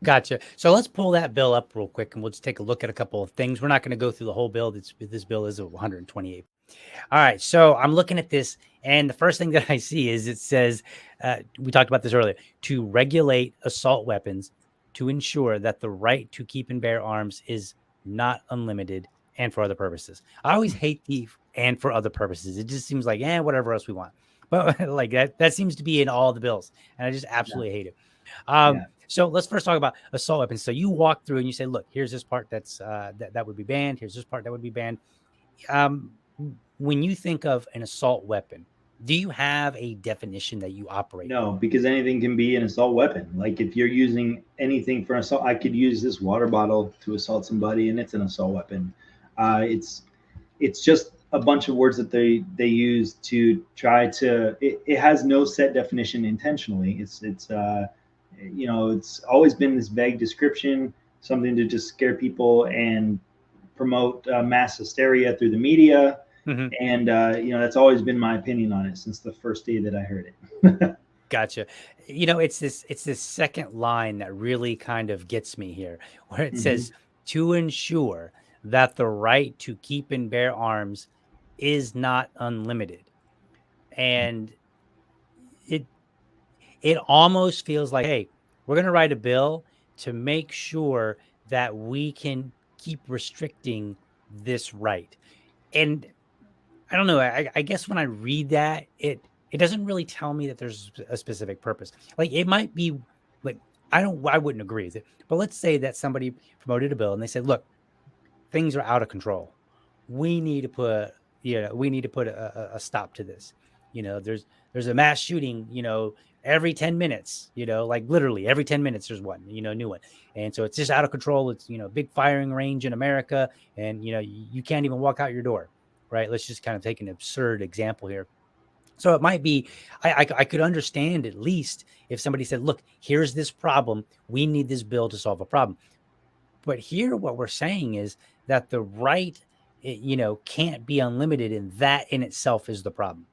Gotcha. So let's pull that bill up real quick and we'll just take a look at a couple of things. We're not going to go through the whole bill. This bill is 128. All right. So I'm looking at this, and the first thing that I see is it says, we talked about this earlier, to regulate assault weapons to ensure that the right to keep and bear arms is not unlimited and for other purposes. I always hate the and for other purposes. It just seems like, whatever else we want. But like that seems to be in all the bills. And I just absolutely hate it. Yeah. So let's first talk about assault weapons. So you walk through and you say, look, here's this part that's that would be banned. Here's this part that would be banned. Um, when you think of an assault weapon, do you have a definition that you operate? No, because anything can be an assault weapon. Like if you're using anything for assault, I could use this water bottle to assault somebody, and it's an assault weapon. It's just a bunch of words that they use to try to. It has no set definition intentionally. It's always been this vague description, something to just scare people and promote mass hysteria through the media. Mm-hmm. And that's always been my opinion on it since the first day that I heard it. Gotcha. It's this second line that really kind of gets me here, where it says to ensure that the right to keep and bear arms is not unlimited. And it almost feels like, hey, we're going to write a bill to make sure that we can keep restricting this right. And I don't know. I guess when I read that, it doesn't really tell me that there's a specific purpose. Like it might be like, I wouldn't agree with it, but let's say that somebody promoted a bill and they said, look, things are out of control. We need to put a stop to this. There's a mass shooting, every 10 minutes, like literally every 10 minutes, there's one, new one. And so it's just out of control. It's, big firing range in America. And, you can't even walk out your door. Right. Let's just kind of take an absurd example here. So it might be, I could understand at least if somebody said, look, here's this problem. We need this bill to solve a problem. But here, what we're saying is that the right, can't be unlimited, and that in itself is the problem.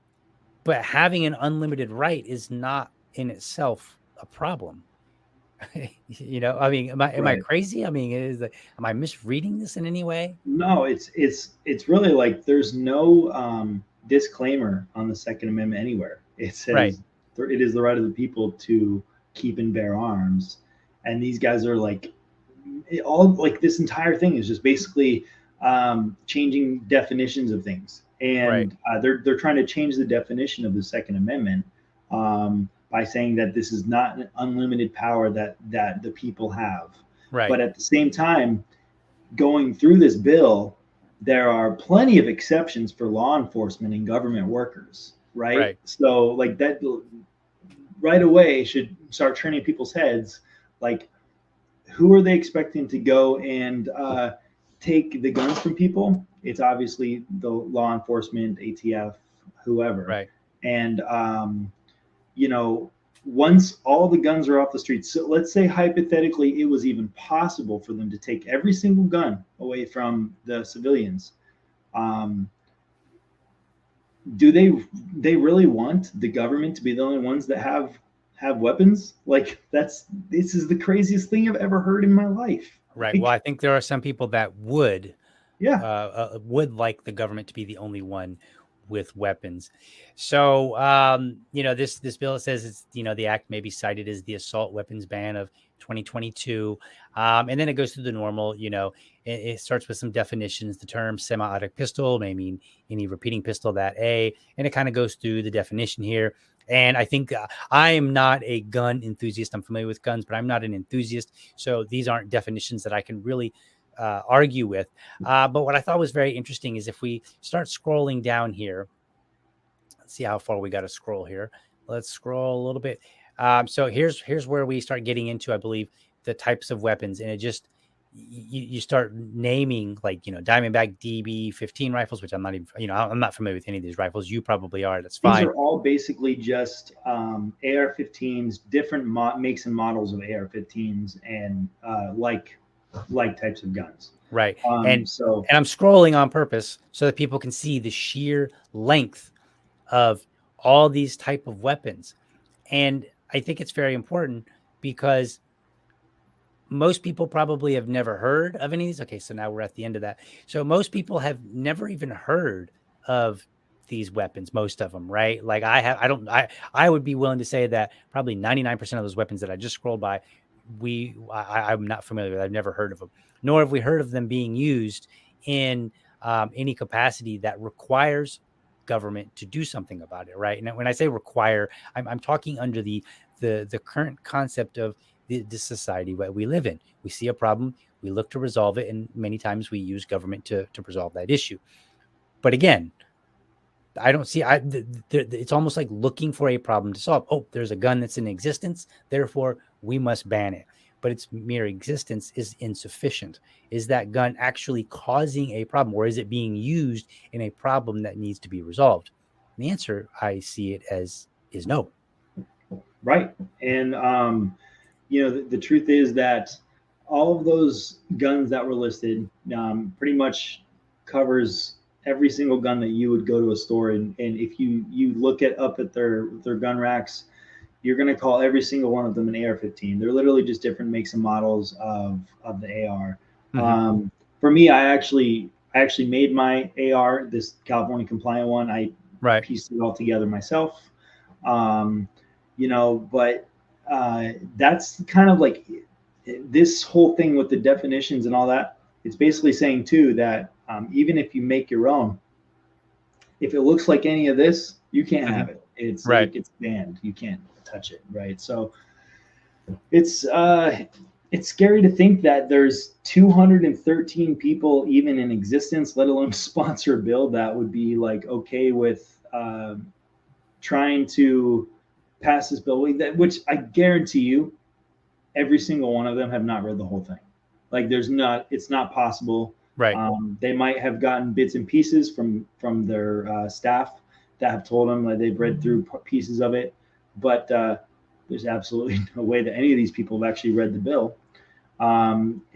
But having an unlimited right is not in itself a problem. I mean, am I crazy? I mean, am I misreading this in any way? No, it's really like there's no disclaimer on the Second Amendment anywhere. It says it is the right of the people to keep and bear arms, and these guys are like this entire thing is just basically changing definitions of things, and they're trying to change the definition of the Second Amendment. By saying that this is not an unlimited power that the people have. Right. But at the same time, going through this bill, there are plenty of exceptions for law enforcement and government workers, right? So like that right away should start turning people's heads. Like, who are they expecting to go and take the guns from people? It's obviously the law enforcement, ATF, whoever. Right. And, once all the guns are off the streets, so let's say hypothetically it was even possible for them to take every single gun away from the civilians. Do they really want the government to be the only ones that have weapons? Like this is the craziest thing I've ever heard in my life. Right. Well, I think there are some people that would like the government to be the only one with weapons. So, this bill says it's, the act may be cited as the assault weapons ban of 2022. And then it goes through the normal, it starts with some definitions. The term semi-automatic pistol may mean any repeating pistol and it kind of goes through the definition here. And I think I am not a gun enthusiast. I'm familiar with guns, but I'm not an enthusiast. So these aren't definitions that I can really argue with. But what I thought was very interesting is if we start scrolling down here, let's see how far we got to scroll here. Let's scroll a little bit. So here's where we start getting into, I believe, the types of weapons. And it just, you start naming like, Diamondback DB-15 rifles, which I'm not even, I'm not familiar with any of these rifles. You probably are. That's fine. These are all basically just AR-15s, different makes and models of AR-15s and like types of guns. Right. And I'm scrolling on purpose so that people can see the sheer length of all these type of weapons. And I think it's very important because most people probably have never heard of any of these. Okay, so now we're at the end of that. So most people have never even heard of these weapons, most of them, right? Like I would be willing to say that probably 99% of those weapons that I just scrolled by, I'm not familiar with. I've never heard of them, nor have we heard of them being used in any capacity that requires government to do something about it, right? And when I say require, I'm talking under the current concept of the society that we live in. We see a problem, we look to resolve it, and many times we use government to resolve that issue. But again, I don't see. It's almost like looking for a problem to solve. Oh, there's a gun that's in existence, therefore we must ban it. But its mere existence is insufficient. Is that gun actually causing a problem, or is it being used in a problem that needs to be resolved? And the answer, I see it as, is no. Right. And the truth is that all of those guns that were listed pretty much covers every single gun that you would go to a store and if you look up at their gun racks, you're going to call every single one of them an AR-15. They're literally just different makes and models of the AR. Mm-hmm. For me, I actually made my AR, this California compliant one. I pieced it all together myself. But that's kind of like this whole thing with the definitions and all that. It's basically saying too that even if you make your own, if it looks like any of this, you can't have it. It's like it's banned. You can't touch it, right? So it's scary to think that there's 213 people even in existence, let alone sponsor a bill that would be like okay with trying to pass this bill, which I guarantee you, every single one of them have not read the whole thing. Like it's not possible. Right. They might have gotten bits and pieces from their staff that have told them that they've read through pieces of it, but there's absolutely no way that any of these people have actually read the bill. I don't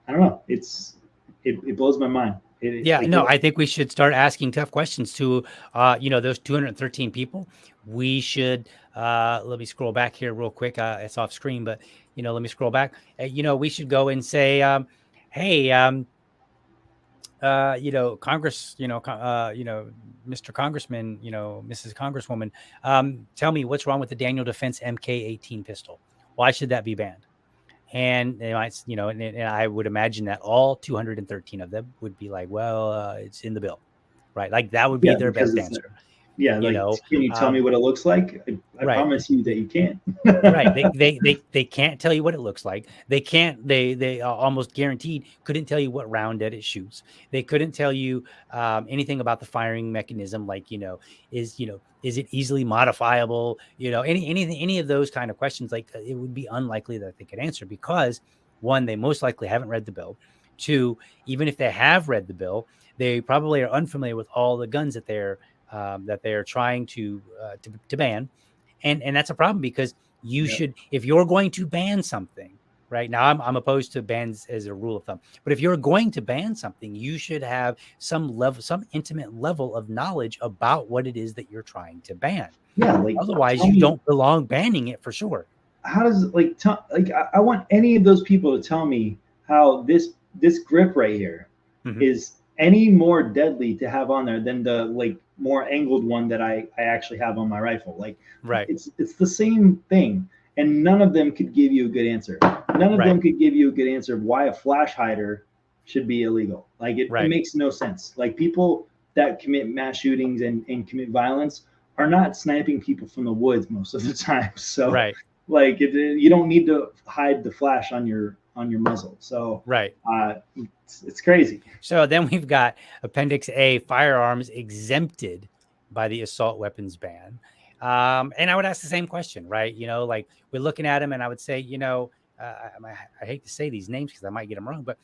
know. It blows my mind. I think we should start asking tough questions to, those 213 people. We should, let me scroll back here real quick. It's off screen, but, let me scroll back. We should go and say, hey, Congress, Mr. Congressman, Mrs. Congresswoman, tell me what's wrong with the Daniel Defense MK18 pistol. Why should that be banned? And they might, and I would imagine that all 213 of them would be like, well, it's in the bill, right? Like that would be their best answer. Can you tell me what it looks like? I promise you that you can't. Right. They can't tell you what it looks like. They can't, they almost guaranteed couldn't tell you what round that it shoots. They couldn't tell you anything about the firing mechanism. Like, is it easily modifiable? Any of those kind of questions, like it would be unlikely that they could answer because one, they most likely haven't read the bill. Two, even if they have read the bill, they probably are unfamiliar with all the guns that they're trying to ban, and that's a problem because you should, if you're going to ban something, right now, I'm opposed to bans as a rule of thumb, but if you're going to ban something, you should have some intimate level of knowledge about what it is that you're trying to ban. Yeah, otherwise you don't belong banning it for sure. How does I want any of those people to tell me how this grip right here is any more deadly to have on there than the more angled one that I actually have on my rifle. It's the same thing, and none of them could give you a good answer. None of them could give you a good answer of why a flash hider should be illegal. It makes no sense. Like people that commit mass shootings and commit violence are not sniping people from the woods most of the time. So you don't need to hide the flash on your muzzle. So it's crazy. So then we've got Appendix A, firearms exempted by the assault weapons ban. And I would ask the same question, right? We're looking at them and I would say, I hate to say these names because I might get them wrong, but,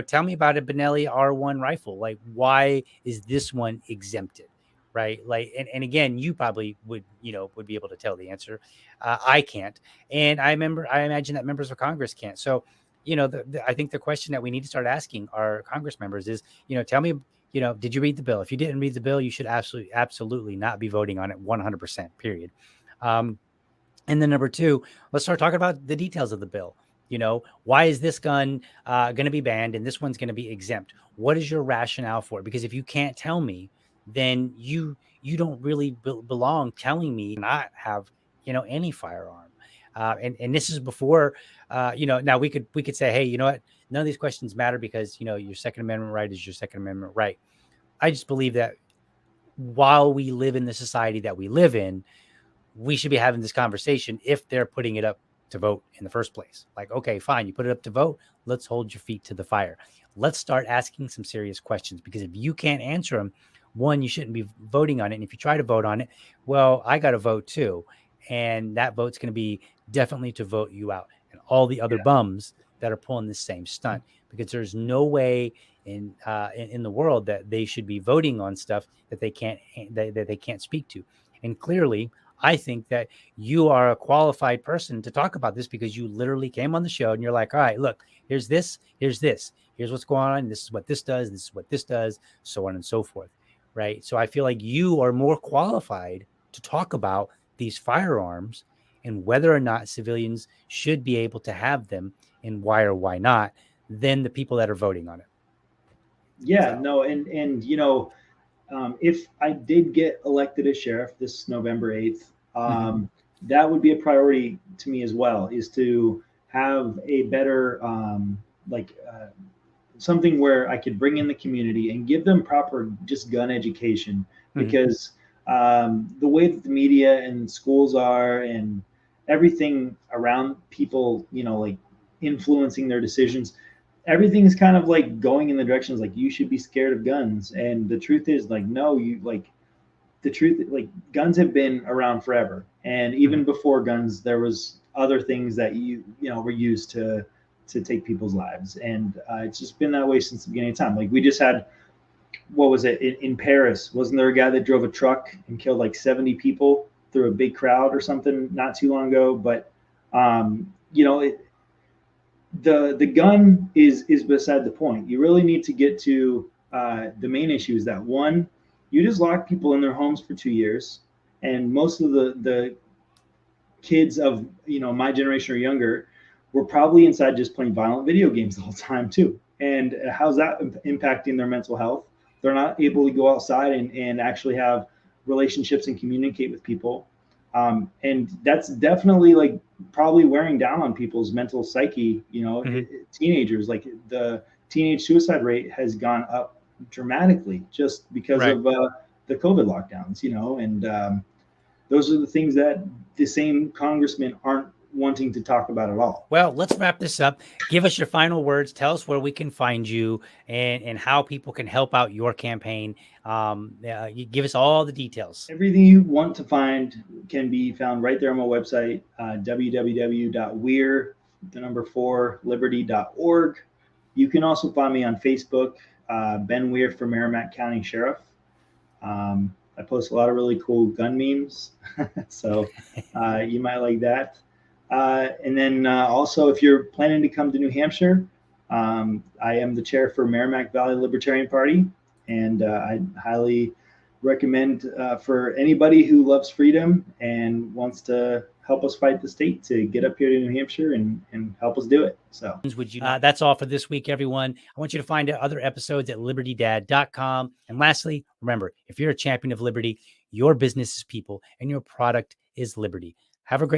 tell me about a Benelli R1 rifle. Like, why is this one exempted? Right. And again, you probably would be able to tell the answer. I can't. And I imagine that members of Congress can't. So, I think the question that we need to start asking our Congress members is, tell me, did you read the bill? If you didn't read the bill, you should absolutely not be voting on it 100%, period. And then number two, let's start talking about the details of the bill. Why is this gun going to be banned and this one's going to be exempt? What is your rationale for it? Because if you can't tell me, then you don't really belong telling me not have, any firearm. And this is before, now we could say, hey, you know what? None of these questions matter because, your Second Amendment right is your Second Amendment right. I just believe that while we live in the society that we live in, we should be having this conversation if they're putting it up to vote in the first place. Like, okay, fine, you put it up to vote. Let's hold your feet to the fire. Let's start asking some serious questions, because if you can't answer them, one, you shouldn't be voting on it. And if you try to vote on it, well, I got to vote too. And that vote's going to be definitely to vote you out and all the other bums that are pulling the same stunt, because there's no way in the world that they should be voting on stuff that they can't speak to. And clearly, I think that you are a qualified person to talk about this, because you literally came on the show and you're like, all right, look, here's this, here's what's going on. This is what this does. This is what this does, so on and so forth. Right. So I feel like you are more qualified to talk about these firearms and whether or not civilians should be able to have them and why or why not than the people that are voting on it. Yeah, no. And if I did get elected as sheriff this November 8th, that would be a priority to me as well, is to have a better, something where I could bring in the community and give them proper just gun education, because the way that the media and schools are and everything around people, like influencing their decisions, everything's kind of like going in the directions like you should be scared of guns. And the truth is, like, no, guns have been around forever. And even before guns, there was other things that were used to take people's lives. And it's just been that way since the beginning of time. Like, we just had, what was it in Paris? Wasn't there a guy that drove a truck and killed like 70 people through a big crowd or something not too long ago? But, the gun is beside the point. You really need to get to the main issue, is that, one, you just lock people in their homes for 2 years, and most of the kids of my generation or younger were probably inside just playing violent video games the whole time too. And how's that impacting their mental health? They're not able to go outside and actually have relationships and communicate with people. And that's definitely like probably wearing down on people's mental psyche. Teenagers, like the teenage suicide rate has gone up dramatically just because of the COVID lockdowns, and those are the things that the same congressmen aren't wanting to talk about at all. Well, let's wrap this up. Give us your final words. Tell us where we can find you and how people can help out your campaign. You give us all the details. Everything you want to find can be found right there on my website, www.weir4liberty.org. You can also find me on Facebook, Ben Weir for Merrimack County Sheriff. I post a lot of really cool gun memes, so you might like that. And then also, if you're planning to come to New Hampshire, I am the chair for Merrimack Valley Libertarian Party, and I highly recommend for anybody who loves freedom and wants to help us fight the state to get up here to New Hampshire and help us do it. So that's all for this week, everyone. I want you to find other episodes at libertydad.com. And lastly, remember, if you're a champion of liberty, your business is people and your product is liberty. Have a great